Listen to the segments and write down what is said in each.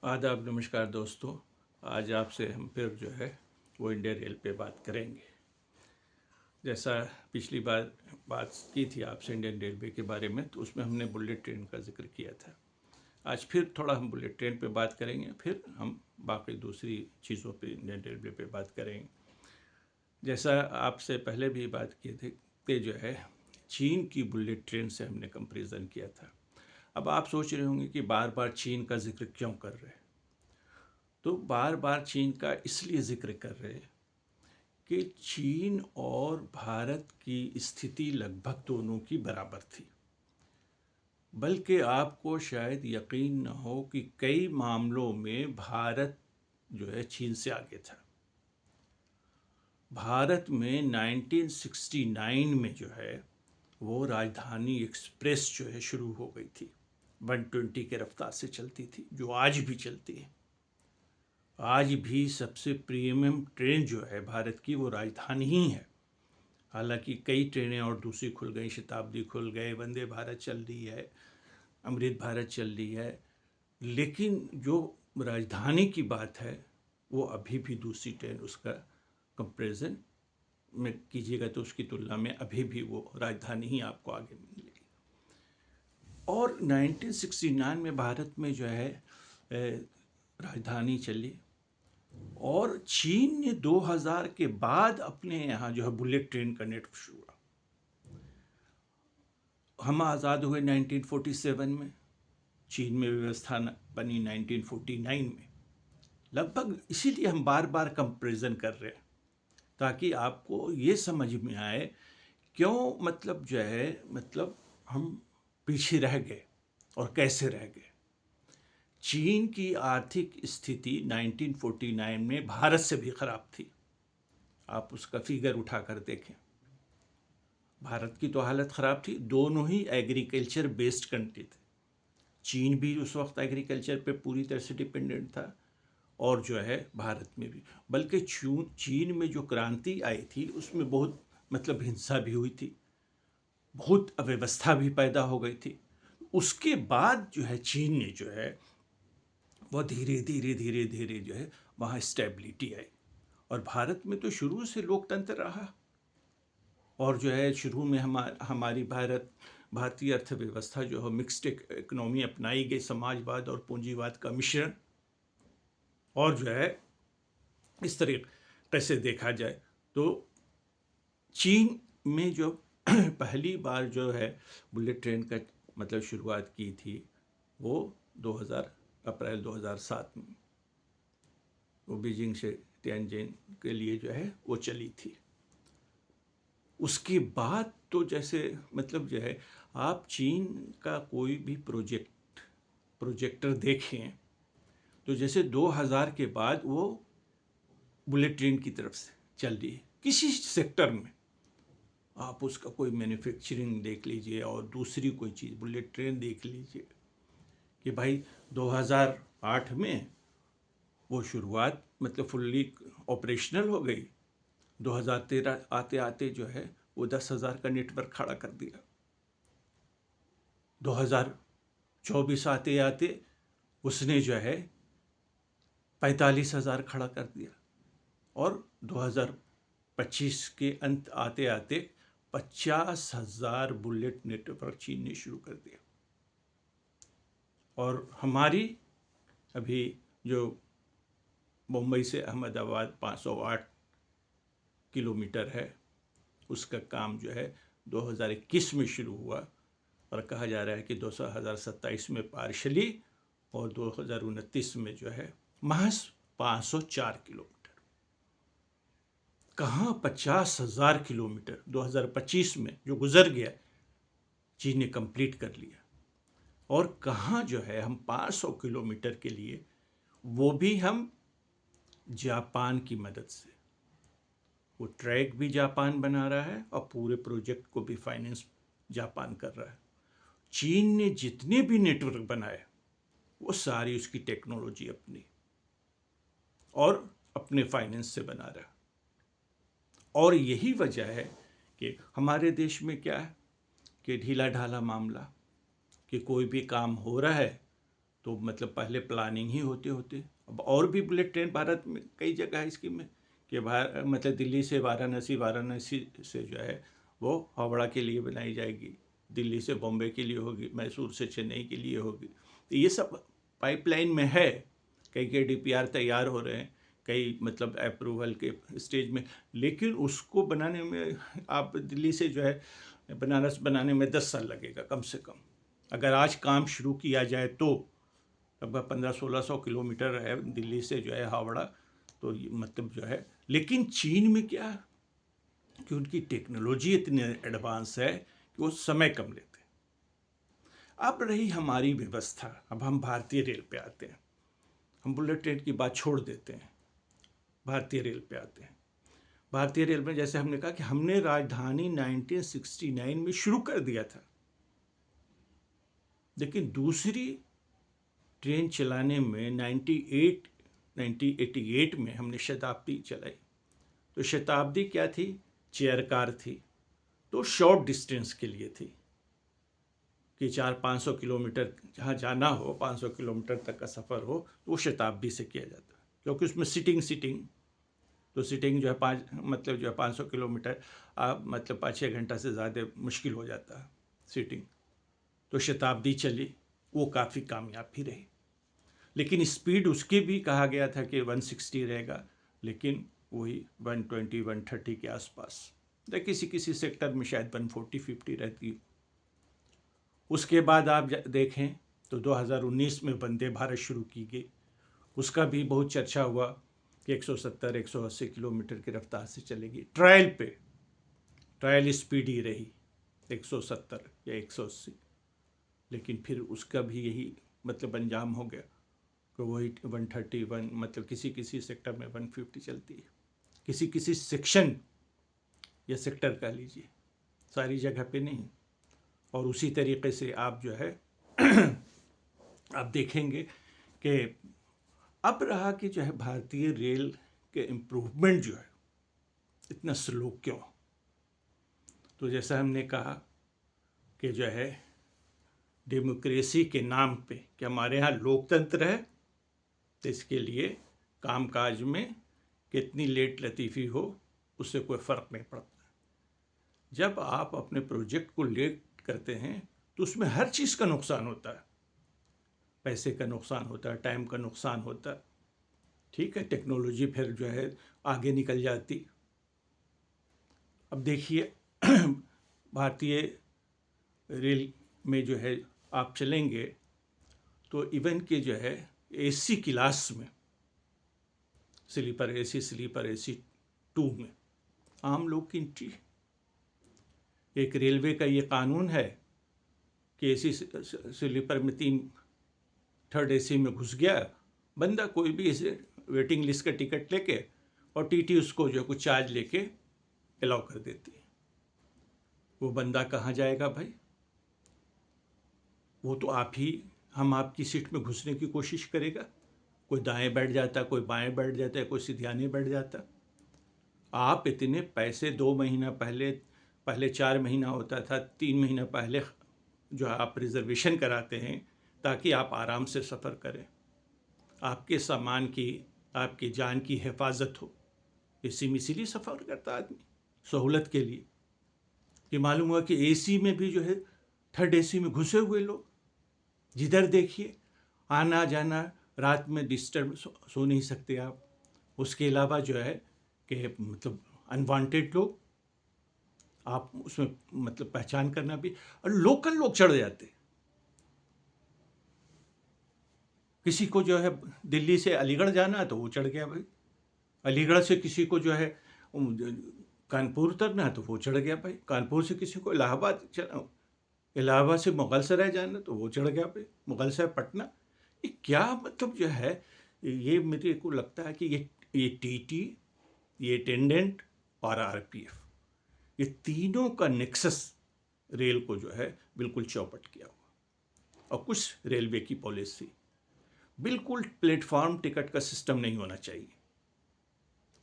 आदाब, नमस्कार दोस्तों। आज आपसे हम फिर जो है वो इंडियन रेल पे बात करेंगे। जैसा पिछली बार बात की थी आपसे इंडियन रेलवे के बारे में, तो उसमें हमने बुलेट ट्रेन का जिक्र किया था। आज फिर थोड़ा हम बुलेट ट्रेन पे बात करेंगे, फिर हम बाकी दूसरी चीज़ों पे इंडियन रेलवे पे बात करेंगे। जैसा आपसे पहले भी बात किए थे कि जो है चीन की बुलेट ट्रेन से हमने कंपेरिजन किया था। अब आप सोच रहे होंगे कि बार बार चीन का जिक्र क्यों कर रहे हैं। तो बार बार चीन का इसलिए जिक्र कर रहे हैं कि चीन और भारत की स्थिति लगभग दोनों की बराबर थी। बल्कि आपको शायद यकीन न हो कि कई मामलों में भारत जो है चीन से आगे था। भारत में 1969 में जो है वो राजधानी एक्सप्रेस जो है शुरू हो गई थी। 120 के रफ्तार से चलती थी, जो आज भी चलती है। आज भी सबसे प्रीमियम ट्रेन जो है भारत की वो राजधानी ही है। हालांकि कई ट्रेनें और दूसरी खुल गई, शताब्दी खुल गए, वंदे भारत चल रही है, अमृत भारत चल रही है, लेकिन जो राजधानी की बात है वो अभी भी दूसरी ट्रेन उसका कंपैरिजन में कीजिएगा तो उसकी तुलना में अभी भी वो राजधानी ही आपको आगे मिलेगी। और 1969 में भारत में जो है राजधानी चली और चीन ने 2000 के बाद अपने यहाँ जो है बुलेट ट्रेन का नेटवर्क शुरू हुआ। हम आज़ाद हुए 1947 में, चीन में व्यवस्था बनी 1949 में। लगभग इसीलिए हम बार बार कंपैरिजन कर रहे हैं, ताकि आपको ये समझ में आए क्यों मतलब जो है मतलब हम पीछे रह गए और कैसे रह गए। चीन की आर्थिक स्थिति 1949 में भारत से भी खराब थी। आप उसका फिगर उठाकर देखें। भारत की तो हालत ख़राब थी, दोनों ही एग्रीकल्चर बेस्ड कंट्री थे। चीन भी उस वक्त एग्रीकल्चर पे पूरी तरह से डिपेंडेंट था और जो है भारत में भी। बल्कि चीन में जो क्रांति आई थी उसमें बहुत मतलब हिंसा भी हुई थी, बहुत अव्यवस्था भी पैदा हो गई थी। उसके बाद जो है चीन ने जो है वह धीरे धीरे धीरे धीरे जो है वहाँ स्टेबिलिटी आई। और भारत में तो शुरू से लोकतंत्र रहा और जो है शुरू में हमारी भारतीय अर्थव्यवस्था जो है मिक्स्ड इकोनॉमी अपनाई गई, समाजवाद और पूंजीवाद का मिश्रण। और जो है इस तरीके से देखा जाए तो चीन में जो पहली बार जो है बुलेट ट्रेन का मतलब शुरुआत की थी वो 2000 अप्रैल 2007 में वो बीजिंग से तियानजिन के लिए जो है वो चली थी। उसके बाद तो जैसे मतलब जो है आप चीन का कोई भी प्रोजेक्टर देखें तो जैसे 2000 के बाद वो बुलेट ट्रेन की तरफ से चल रही है। किसी सेक्टर में आप उसका कोई मैन्युफैक्चरिंग देख लीजिए और दूसरी कोई चीज़ बुलेट ट्रेन देख लीजिए कि भाई 2008 में वो शुरुआत मतलब फुल्ली ऑपरेशनल हो गई। 2013 आते आते जो है वो 10,000 का नेटवर्क खड़ा कर दिया। 2024 आते आते उसने जो है 45,000 खड़ा कर दिया और 2025 के अंत आते आते 50,000 बुलेट नेटवर्क चीन ने शुरू कर दिया। और हमारी अभी जो मुंबई से अहमदाबाद 508 किलोमीटर है उसका काम जो है 2021 में शुरू हुआ और कहा जा रहा है कि 2027 में पार्शली और 2029 में जो है महज 504 किलोमीटर। कहाँ 50,000 किलोमीटर 2025 में जो गुजर गया चीन ने कंप्लीट कर लिया। और कहाँ जो है हम 500 किलोमीटर के लिए वो भी हम जापान की मदद से, वो ट्रैक भी जापान बना रहा है और पूरे प्रोजेक्ट को भी फाइनेंस जापान कर रहा है। चीन ने जितने भी नेटवर्क बनाए वो सारी उसकी टेक्नोलॉजी अपनी और अपने फाइनेंस से बना रहा है। और यही वजह है कि हमारे देश में क्या है कि ढीला ढाला मामला कि कोई भी काम हो रहा है तो मतलब पहले प्लानिंग ही होते होते अब और भी बुलेट ट्रेन भारत में कई जगह है स्कीम में कि मतलब दिल्ली से वाराणसी, वाराणसी से जो है वो हावड़ा के लिए बनाई जाएगी, दिल्ली से बॉम्बे के लिए होगी, मैसूर से चेन्नई के लिए होगी। तो ये सब पाइपलाइन में है, कई कई DPR तैयार हो रहे हैं, कई मतलब अप्रूवल के स्टेज में। लेकिन उसको बनाने में आप दिल्ली से जो है बनारस बनाने में 10 साल लगेगा कम से कम, अगर आज काम शुरू किया जाए तो। लगभग 1500-1600 किलोमीटर है दिल्ली से जो है हावड़ा, तो ये मतलब जो है। लेकिन चीन में क्या कि उनकी टेक्नोलॉजी इतनी एडवांस है कि वो समय कम लेते हैं। अब रही हमारी व्यवस्था, अब हम भारतीय रेल पे आते हैं। हम बुलेट ट्रेन की बात छोड़ देते हैं, भारतीय रेल पे आते हैं। भारतीय रेल में जैसे हमने कहा कि हमने राजधानी 1969 में शुरू कर दिया था, लेकिन दूसरी ट्रेन चलाने में 1988 में हमने शताब्दी चलाई। तो शताब्दी क्या थी? चेयर कार थी, तो शॉर्ट डिस्टेंस के लिए थी कि 400-500 किलोमीटर जहाँ जाना हो, 500 किलोमीटर तक का सफ़र हो, तो वो शताब्दी से किया जाता, क्योंकि उसमें सीटिंग तो सीटिंग जो है 500 किलोमीटर आप मतलब 5-6 घंटा से ज़्यादा मुश्किल हो जाता है सीटिंग। तो शताब्दी चली, वो काफ़ी कामयाब भी रही। लेकिन स्पीड उसकी भी कहा गया था कि 160 रहेगा, लेकिन वही 120-130 के आसपास, या किसी किसी सेक्टर में शायद 140-150 रहती। उसके बाद आप देखें तो 2019 में वंदे भारत शुरू की गई, उसका भी बहुत चर्चा हुआ कि 170-180 किलोमीटर की रफ्तार से चलेगी। ट्रायल स्पीड ही रही 170 या 180, लेकिन फिर उसका भी यही मतलब अंजाम हो गया कि वही 131, मतलब किसी किसी सेक्टर में 150 चलती है, किसी किसी सेक्शन या सेक्टर कह लीजिए, सारी जगह पे नहीं। और उसी तरीके से आप जो है आप देखेंगे कि अब रहा कि जो है भारतीय रेल के इम्प्रूवमेंट जो है इतना स्लो क्यों। तो जैसा हमने कहा कि जो है डेमोक्रेसी के नाम पे कि हमारे यहाँ लोकतंत्र है, तो इसके लिए कामकाज में कितनी लेट लतीफ़ी हो उससे कोई फ़र्क नहीं पड़ता। जब आप अपने प्रोजेक्ट को लेट करते हैं तो उसमें हर चीज़ का नुकसान होता है, पैसे का नुकसान होता है, टाइम का नुकसान होता है, ठीक है। टेक्नोलॉजी फिर जो है आगे निकल जाती। अब देखिए भारतीय रेल में जो है आप चलेंगे तो इवन के जो है AC क्लास में, स्लीपर AC 2 में आम लोग की एंट्री। एक रेलवे का ये कानून है कि AC स्लीपर में 3 थर्ड AC में घुस गया बंदा, कोई भी इसे वेटिंग लिस्ट का टिकट लेके, और TT उसको जो कुछ चार्ज लेके अलाउ कर देती है। वो बंदा कहाँ जाएगा भाई? वो तो हम आपकी सीट में घुसने की कोशिश करेगा। कोई दाएं बैठ जाता, कोई बाएं बैठ जाता है, कोई सीधाने बैठ जाता। आप इतने पैसे 2 महीना पहले 4 महीना होता था, 3 महीना पहले जो आप रिजर्वेशन कराते हैं ताकि आप आराम से सफ़र करें, आपके सामान की, आपकी जान की हिफाजत हो। AC में इसीलिए सफ़र करता आदमी, सहूलत के लिए। कि मालूम हुआ कि AC में भी जो है थर्ड AC में घुसे हुए लोग, जिधर देखिए आना जाना, रात में डिस्टर्ब सो नहीं सकते आप। उसके अलावा जो है कि मतलब अनवांटेड लोग आप उसमें मतलब पहचान करना भी, और लोकल लोग चढ़ जाते। किसी को जो है दिल्ली से अलीगढ़ जाना है तो वो चढ़ गया भाई, अलीगढ़ से किसी को जो है कानपुर उतरना है तो वो चढ़ गया भाई, कानपुर से किसी को इलाहाबाद से मुगलसराय जाना तो वो चढ़ गया भाई, मुगलसराय पटना। ये क्या मतलब जो है, ये मेरे को लगता है कि ये TT, ये अटेंडेंट और RPF, ये तीनों का नेक्सस रेल को जो है बिल्कुल चौपट किया हुआ। और कुछ रेलवे की पॉलिसी, बिल्कुल प्लेटफॉर्म टिकट का सिस्टम नहीं होना चाहिए।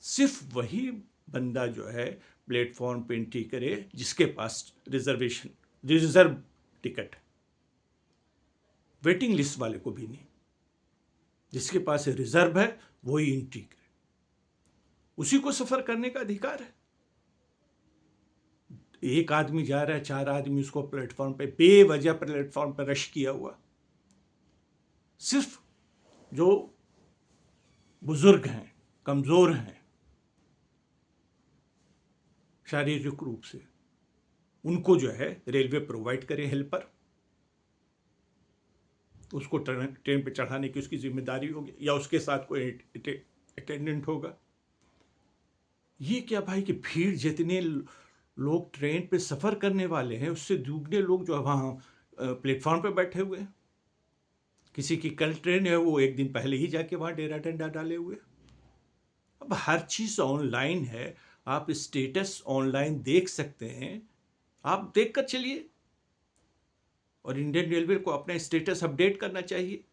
सिर्फ वही बंदा जो है प्लेटफॉर्म पे एंट्री करे जिसके पास रिजर्व टिकट, वेटिंग लिस्ट वाले को भी नहीं। जिसके पास रिजर्व है वही एंट्री करे, उसी को सफर करने का अधिकार है। एक आदमी जा रहा है, 4 आदमी उसको प्लेटफॉर्म पे बेवजह प्लेटफॉर्म पर रश किया हुआ। सिर्फ जो बुजुर्ग हैं, कमजोर हैं शारीरिक रूप से, उनको जो है रेलवे प्रोवाइड करे हेल्पर, उसको ट्रेन पे चढ़ाने की उसकी जिम्मेदारी होगी, या उसके साथ कोई अटेंडेंट होगा। ये क्या भाई कि भीड़, जितने लोग ट्रेन पे सफ़र करने वाले हैं उससे दुगने लोग जो है वहाँ प्लेटफॉर्म पे बैठे हुए हैं। किसी की कल ट्रेन है, वो एक दिन पहले ही जाके वहाँ डेरा डंडा डाले हुए। अब हर चीज़ ऑनलाइन है, आप स्टेटस ऑनलाइन देख सकते हैं, आप देख कर चलिए। और इंडियन रेलवे को अपना स्टेटस अपडेट करना चाहिए।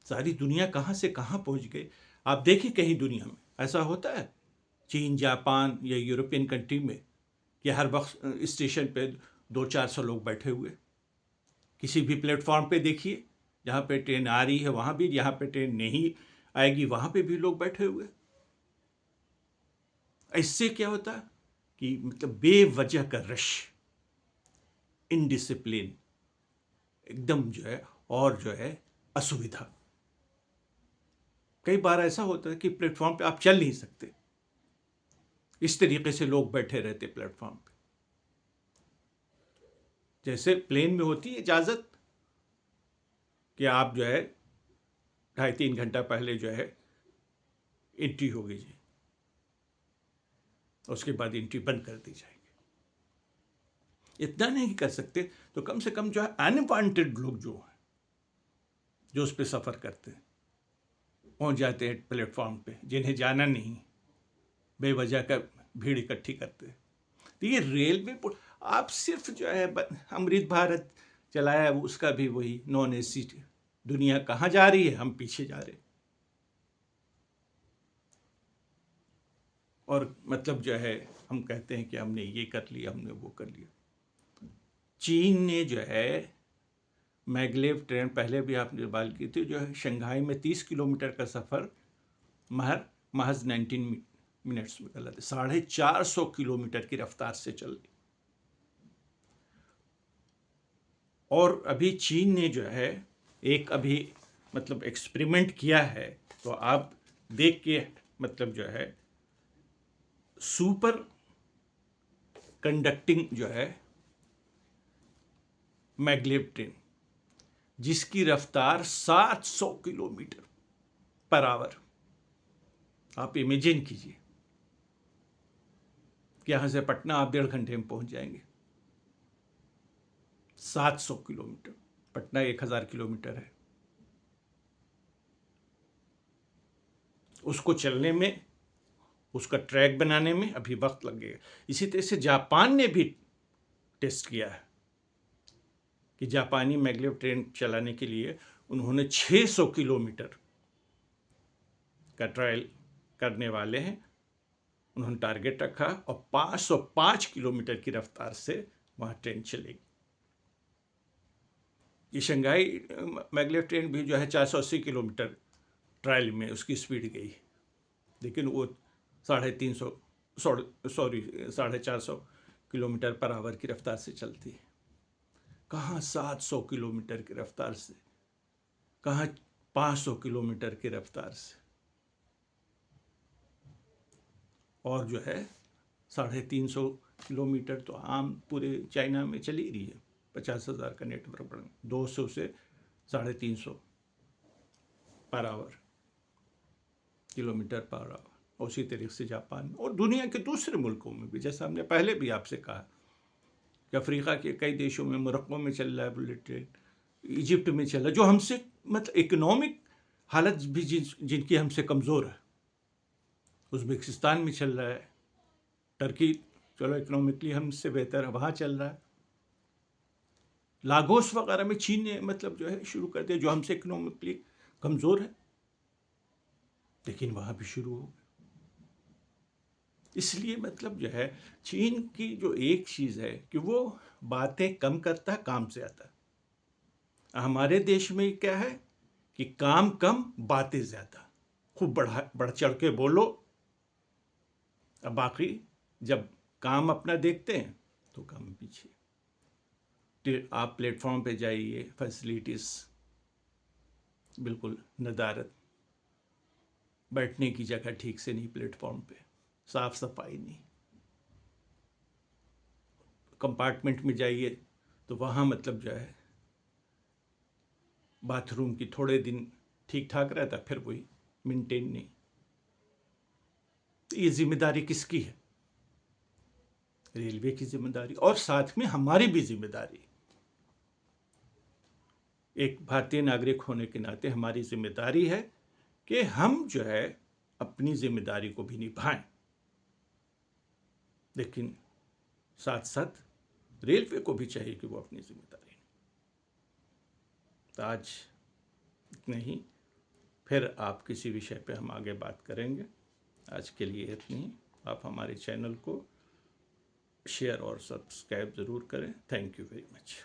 सारी दुनिया कहाँ से कहाँ पहुँच गई। आप देखिए कहीं दुनिया में ऐसा होता है, चीन, जापान या यूरोपियन कंट्री में, कि हर वक्त स्टेशन पे 200-400 लोग बैठे हुए। किसी भी प्लेटफॉर्म पे देखिए, जहाँ पे ट्रेन आ रही है वहाँ भी, जहाँ पे ट्रेन नहीं आएगी वहाँ पे भी लोग बैठे हुए। इससे क्या होता है कि मतलब बेवजह का रश, इनडिसिप्लिन, एकदम जो है, और जो है असुविधा। कई बार ऐसा होता है कि प्लेटफॉर्म पे आप चल नहीं सकते, इस तरीके से लोग बैठे रहते प्लेटफॉर्म पे। जैसे प्लेन में होती है इजाज़त कि आप जो है 2.5-3 घंटा पहले जो है एंट्री होगी जी, उसके बाद एंट्री बंद कर दी जाएगी। इतना नहीं कर सकते तो कम से कम जो है अनवांटेड लोग जो हैं, जो उस पर सफ़र करते हैं, पहुंच जाते हैं प्लेटफॉर्म पे, जिन्हें जाना नहीं, बेवजह का भीड़ इकट्ठी करते हैं। तो ये रेलवे आप सिर्फ जो है अमृत भारत चलाया, उसका भी वही नॉन एसी। दुनिया कहाँ जा रही है, हम पीछे जा रहे। और मतलब जो है हम कहते हैं कि हमने ये कर लिया, हमने वो कर लिया। चीन ने जो है मैगलेव ट्रेन, पहले भी आपने बात की थी, जो है शंघाई में 30 किलोमीटर का सफ़र महज 19 मिनट्स में कर लेते। 450 किलोमीटर की रफ्तार से चल रही। और अभी चीन ने जो है एक अभी मतलब एक्सपेरिमेंट किया है, तो आप देख के मतलब जो है सुपर कंडक्टिंग जो है मैगलेव ट्रेन, जिसकी रफ्तार 700 किलोमीटर पर आवर। आप इमेजिन कीजिए कि यहाँ से पटना आप 1.5 घंटे में पहुँच जाएंगे। 700 किलोमीटर, पटना 1000 किलोमीटर है। उसको चलने में, उसका ट्रैक बनाने में अभी वक्त लगेगा। इसी तरह से जापान ने भी टेस्ट किया है कि जापानी मैगलेव ट्रेन चलाने के लिए उन्होंने 600 किलोमीटर का ट्रायल करने वाले हैं। उन्होंने टारगेट रखा और 505 किलोमीटर की रफ्तार से वहाँ ट्रेन चलेगी। ये शंघाई मैगलेव ट्रेन भी जो है 480 किलोमीटर ट्रायल में उसकी स्पीड गई, लेकिन वो 450 किलोमीटर पर आवर की रफ्तार से चलती है। कहाँ 700 किलोमीटर की रफ्तार से, कहाँ 500 किलोमीटर की रफ्तार से। और जो है 350 किलोमीटर तो आम पूरे चाइना में चली रही है। 50,000 का नेटवर्क बढ़, 200 से 350 per hour, kilometre per hour. उसी तरीके से जापान और दुनिया के दूसरे मुल्कों में भी, जैसा हमने पहले भी आपसे कहा कि अफ्रीका के कई देशों में, मोरक्को में चल रहा है बुलेट ट्रेन, इजिप्ट में चल रहा है, जो हमसे मतलब इकोनॉमिक हालत भी जिनकी हमसे कमज़ोर है। उज़्बेकिस्तान में चल रहा है, टर्की चलो इकोनॉमिकली हमसे बेहतर है, वहाँ चल रहा है। लागोस वगैरह में चीन ने मतलब जो है शुरू कर दिया, जो हमसे इकोनॉमिकली कमज़ोर है, लेकिन वहाँ भी शुरू हो गया। इसलिए मतलब जो है चीन की जो एक चीज़ है कि वो बातें कम करता है, काम से आता है। हमारे देश में क्या है कि काम कम बातें ज़्यादा, खूब बढ़ चढ़ के बोलो, अब बाकी जब काम अपना देखते हैं तो काम पीछे। आप प्लेटफॉर्म पे जाइए, फैसिलिटीज़ बिल्कुल नदारद, बैठने की जगह ठीक से नहीं, प्लेटफॉर्म पे साफ सफाई नहीं। कंपार्टमेंट में जाइए तो वहाँ मतलब जो है बाथरूम की थोड़े दिन ठीक ठाक रहता, फिर वही मेंटेन नहीं। तो ये जिम्मेदारी किसकी है? रेलवे की जिम्मेदारी, और साथ में हमारी भी जिम्मेदारी। एक भारतीय नागरिक होने के नाते हमारी जिम्मेदारी है कि हम जो है अपनी जिम्मेदारी को भी निभाएं, लेकिन साथ साथ रेलवे को भी चाहिए कि वो अपनी जिम्मेदारी। तो आज इतना ही, फिर आप किसी विषय पे हम आगे बात करेंगे। आज के लिए इतनी ही। आप हमारे चैनल को शेयर और सब्सक्राइब ज़रूर करें। Thank you very much.